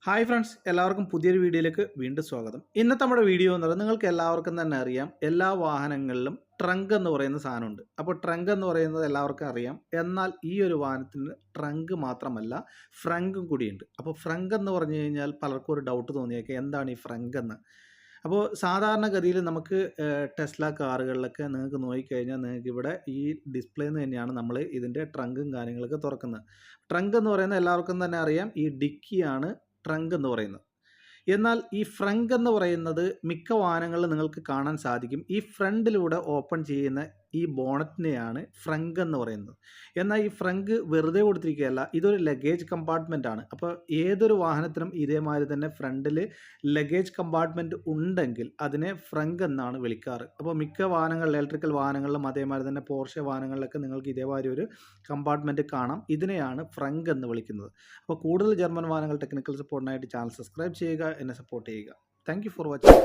Hi friends, എല്ലാവർക്കും പുതിയൊരു വീഡിയോയിലേക്ക് വീണ്ടും സ്വാഗതം. ഇന്നത്തെ നമ്മുടെ വീഡിയോ എന്ന് പറയുന്നത് നിങ്ങൾക്ക് എല്ലാവർക്കും തന്നെ അറിയാം, എല്ലാ വാഹനങ്ങളിലും ട്രങ്ക് എന്ന് പറയുന്ന സാധനമുണ്ട്. അപ്പോൾ ട്രങ്ക് എന്ന് പറയുന്നത് എല്ലാവർക്കും അറിയാം. എന്നാൽ ഈ ഒരു വാഹനത്തിന് ട്രങ്ക് മാത്രമല്ല, ഫ്രങ്കും കൂടിയുണ്ട്. അപ്പോൾ ഫ്രങ്ക് എന്ന് പറഞ്ഞു കഴിഞ്ഞാൽ പലർക്കും ഒരു ഡൗട്ട് തോന്നിയേക്കാം, എന്താണ് ഈ ഫ്രങ്ക് എന്ന്. അപ്പോൾ സാധാരണഗതിയിൽ നമുക്ക് ടെസ്ല കാറുകളിലൊക്കെ നിങ്ങൾക്ക് നോക്കിക്കഴിഞ്ഞാൽ നിങ്ങൾക്ക് ഇവിടെ ഈ ഡിസ്പ്ലേയിൽ നിന്ന് തന്നെയാണ് നമ്മൾ ഇതിൻ്റെ ട്രങ്കും കാര്യങ്ങളൊക്കെ തുറക്കുന്നത്. ട്രങ്ക് എന്ന് പറയുന്നത് എല്ലാവർക്കും തന്നെ അറിയാം, ഈ ഡിക്കിയാണ് ട്രങ്ക് എന്ന് പറയുന്നത്. എന്നാൽ ഈ ഫ്രങ്ക് എന്ന് പറയുന്നത് മിക്ക വാഹനങ്ങളിലും നിങ്ങൾക്ക് കാണാൻ സാധിക്കും. ഈ ഫ്രണ്ടിലൂടെ ഓപ്പൺ ചെയ്യുന്ന ഈ ബോണറ്റിനെയാണ് ഫ്രങ്ക് എന്ന് പറയുന്നത്. എന്നാൽ ഈ ഫ്രങ്ക് വെറുതെ കൊടുത്തിരിക്കുകയല്ല, ഇതൊരു ലഗേജ് കമ്പാർട്ട്മെൻ്റ് ആണ്. അപ്പോൾ ഏതൊരു വാഹനത്തിനും ഇതേമാതിരി തന്നെ ഫ്രണ്ടിൽ ലഗേജ് കമ്പാർട്ട്മെൻറ്റ് ഉണ്ടെങ്കിൽ അതിനെ ഫ്രങ്ക് എന്നാണ് വിളിക്കാറ്. അപ്പോൾ മിക്ക വാഹനങ്ങളിൽ, ഇലക്ട്രിക്കൽ വാഹനങ്ങളിലും അതേമാതിരി തന്നെ പോർഷെ വാഹനങ്ങളിലൊക്കെ നിങ്ങൾക്ക് ഇതേമാതിരി ഒരു കമ്പാർട്ട്മെൻറ്റ് കാണാം. ഇതിനെയാണ് ഫ്രങ്ക് എന്ന് വിളിക്കുന്നത്. അപ്പോൾ കൂടുതൽ ജർമ്മൻ വാഹനങ്ങൾ ടെക്നിക്കൽ സപ്പോർട്ടിനായിട്ട് ചാനൽ സബ്സ്ക്രൈബ് ചെയ്യുക, എന്നെ സപ്പോർട്ട് ചെയ്യുക. Thank you for watching.